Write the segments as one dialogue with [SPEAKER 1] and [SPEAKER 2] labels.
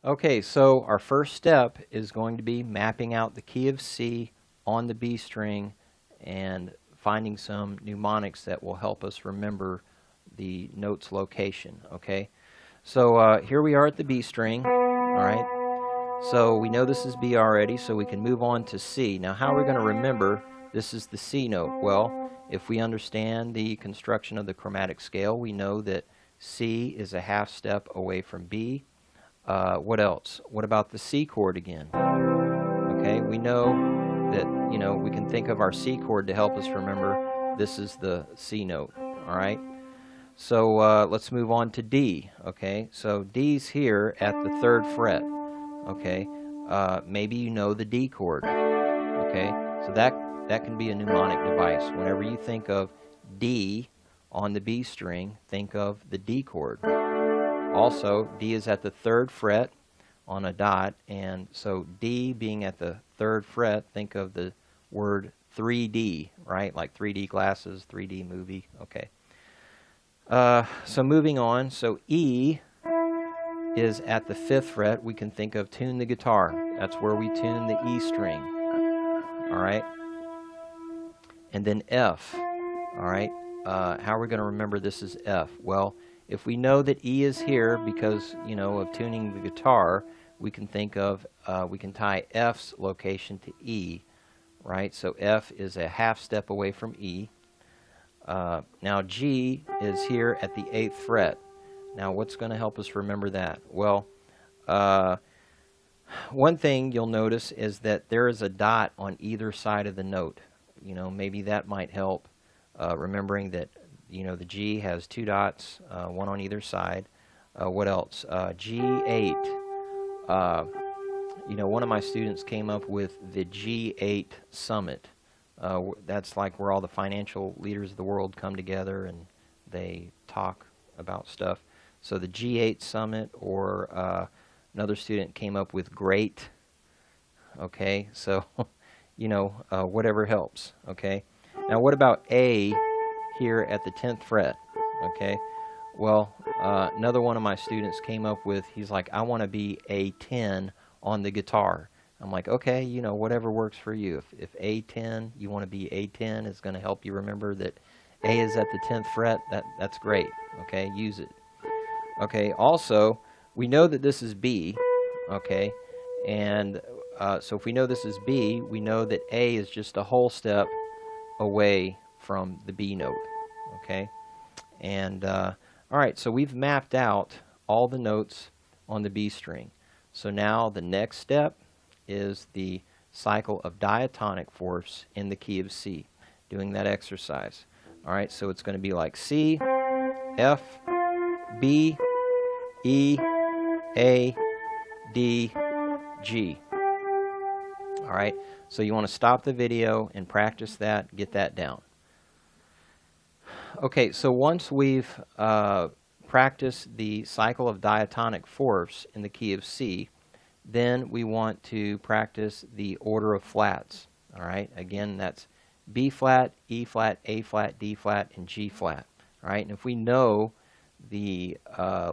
[SPEAKER 1] Okay, so our first step is going to be mapping out the key of C on the B string and finding some mnemonics that will help us remember the note's location. Okay, so here we are at the B string. All right, so we know this is B already, so we can move on to C. Now, how are we going to remember this is the C note? Well, if we understand the construction of the chromatic scale, we know that C is a half step away from B. What else? What about the C chord again? Okay, we know that, we can think of our C chord to help us remember this is the C note. All right, so let's move on to D. Okay, so D's here at the 3rd fret. Okay, maybe you know the D chord. Okay, so that can be a mnemonic device. Whenever you think of D on the B string, think of the D chord. Also, D is at the 3rd fret on a dot, and so D being at the 3rd fret, think of the word 3D, right? Like 3D glasses, 3D movie. Okay. So moving on, so E is at the 5th fret. We can think of tune the guitar. That's where we tune the E string. All right. And then F. All right. How are we going to remember this is F? Well, if we know that E is here because, of tuning the guitar, we can think of, we can tie F's location to E, right? So F is a half step away from E. Now G is here at the 8th fret. Now what's going to help us remember that? Well, one thing you'll notice is that there is a dot on either side of the note. Maybe that might help remembering that the G has 2 dots, one on either side. What else? G8. One of my students came up with the G8 Summit. That's like where all the financial leaders of the world come together and they talk about stuff. So the G8 Summit, or another student came up with GREAT. Okay, so whatever helps. Okay. Now what about A here at the 10th fret? Okay, well, another one of my students came up with, he's like, I want to be A10 on the guitar. I'm like, okay, whatever works for you. If A10, you want to be A10 is going to help you remember that A is at the 10th fret, that's great. Okay, use it. Okay, also, we know that this is B, okay, and so if we know this is B, we know that A is just a whole step away from the B note. Okay, and all right, so we've mapped out all the notes on the B string. So now the next step is the cycle of diatonic fourths in the key of C, doing that exercise. All right, so it's going to be like C, F, B, E, A, D, G. All right, so you want to stop the video and practice that, get that down. Okay, so once we've practiced the cycle of diatonic fourths in the key of C, then we want to practice the order of flats. All right, again, that's B flat, E flat, A flat, D flat, and G flat. All right, and if we know the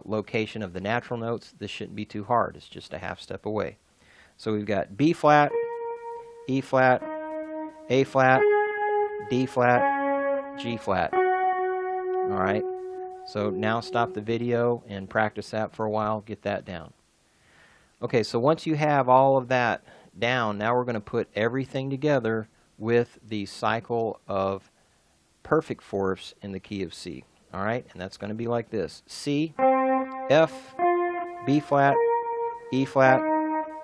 [SPEAKER 1] location of the natural notes, this shouldn't be too hard. It's just a half step away. So we've got B flat, E flat, A flat, D flat, G flat. All right, so now stop the video and practice that for a while, get that down. Okay, so once you have all of that down, now we're going to put everything together with the cycle of perfect fourths in the key of C. All right, and that's going to be like this: C, F, B flat, E flat,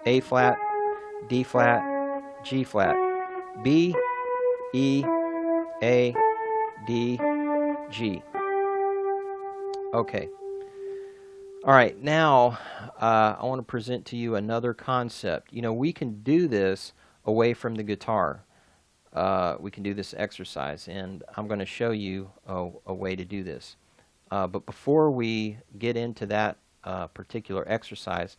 [SPEAKER 1] A flat, D flat, G flat, B, E, A, D, G. Okay. All right, now I want to present to you another concept. We can do this away from the guitar. We can do this exercise, and I'm going to show you a way to do this. But before we get into that particular exercise,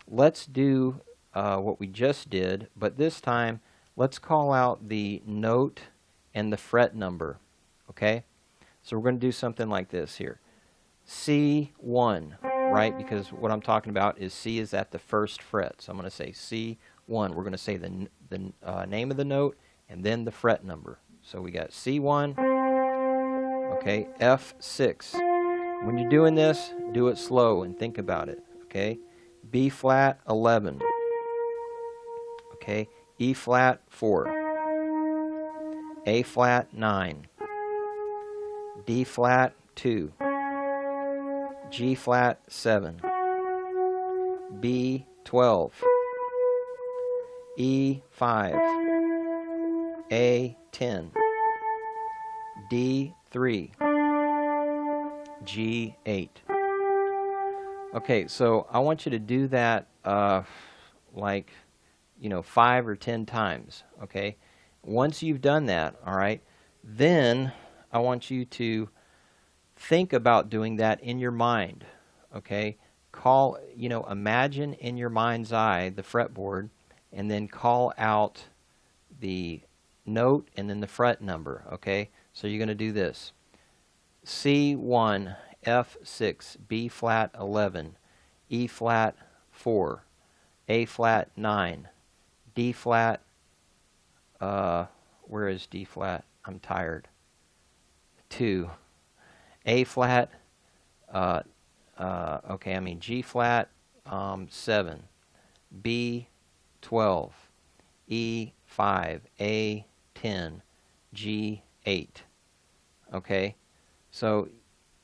[SPEAKER 1] let's do what we just did, but this time let's call out the note and the fret number. Okay? So we're going to do something like this here. C1, right? Because what I'm talking about is C is at the first fret. So I'm going to say C1. We're going to say the name of the note and then the fret number. So we got C1, okay, F6. When you're doing this, do it slow and think about it, okay? B flat 11, okay? E flat 4, A flat 9, D flat 2, G flat 7, B 12, E 5, A 10, D 3, G 8. Okay, so I want you to do that like, 5 or 10 times, okay? Once you've done that, all right, then I want you to think about doing that in your mind, okay? Imagine in your mind's eye the fretboard and then call out the note and then the fret number, okay? So you're going to do this. C1, F6, B flat 11, E flat 4, A flat 9, D flat, where is D flat? I'm tired. 2, A flat, G flat 7, B 12, E 5, A 10, G 8. Okay? So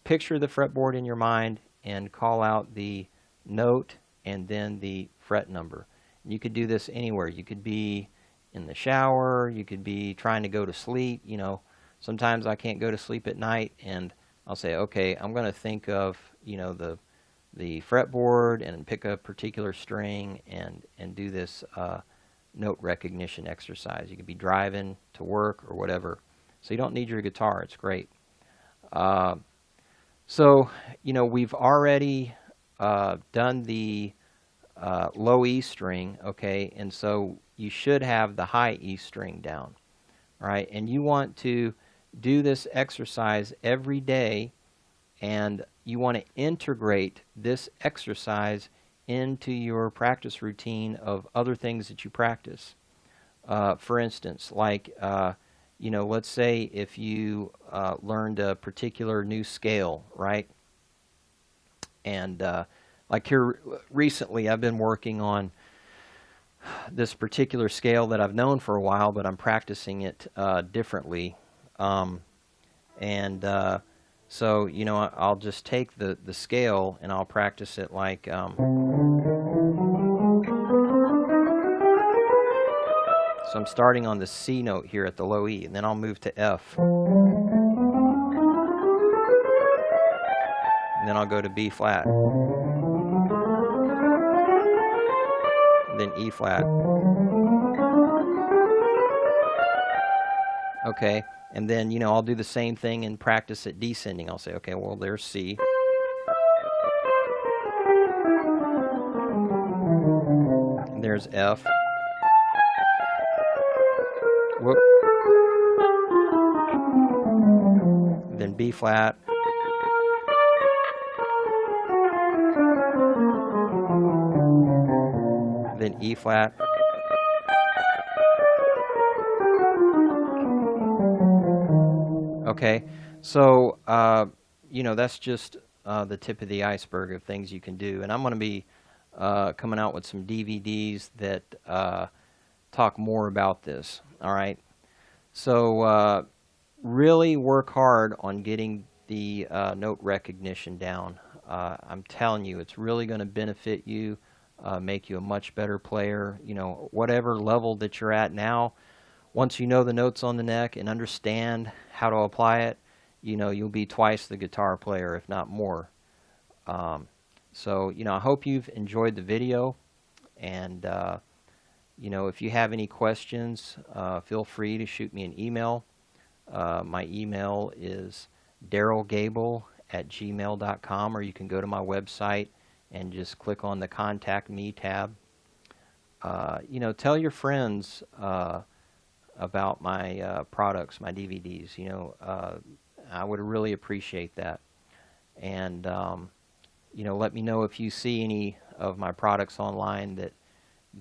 [SPEAKER 1] picture the fretboard in your mind and call out the note and then the fret number. You could do this anywhere. You could be in the shower, you could be trying to go to sleep. Sometimes I can't go to sleep at night and I'll say, okay, I'm going to think of, the fretboard and pick a particular string and do this note recognition exercise. You could be driving to work or whatever. So you don't need your guitar. It's great. We've already done the low E string, okay, and so you should have the high E string down, all right? And you want to do this exercise every day, and you want to integrate this exercise into your practice routine of other things that you practice. For instance, like, let's say if you learned a particular new scale, right? And like here recently, I've been working on this particular scale that I've known for a while, but I'm practicing it differently. So, I'll just take the scale and I'll practice it like... So I'm starting on the C note here at the low E, and then I'll move to F. And then I'll go to B flat. And then E flat. Okay, and then, I'll do the same thing and practice it descending. I'll say, okay, well, there's C. And there's F. Whoop. Then B flat. Then E flat. Okay, so, that's just the tip of the iceberg of things you can do. And I'm going to be coming out with some DVDs that talk more about this, all right? So really work hard on getting the note recognition down. I'm telling you, it's really going to benefit you, make you a much better player. Whatever level that you're at now, once you know the notes on the neck and understand how to apply it, you'll be twice the guitar player, if not more. So, I hope you've enjoyed the video, and, if you have any questions, feel free to shoot me an email. My email is derrylgabel@gmail.com, or you can go to my website and just click on the Contact Me tab. Tell your friends about my products, my DVDs. I would really appreciate that. And let me know if you see any of my products online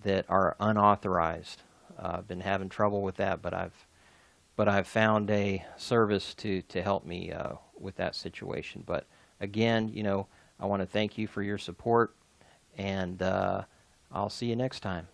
[SPEAKER 1] that are unauthorized. I've been having trouble with that, but I've found a service to help me with that situation. But again, I want to thank you for your support, and I'll see you next time.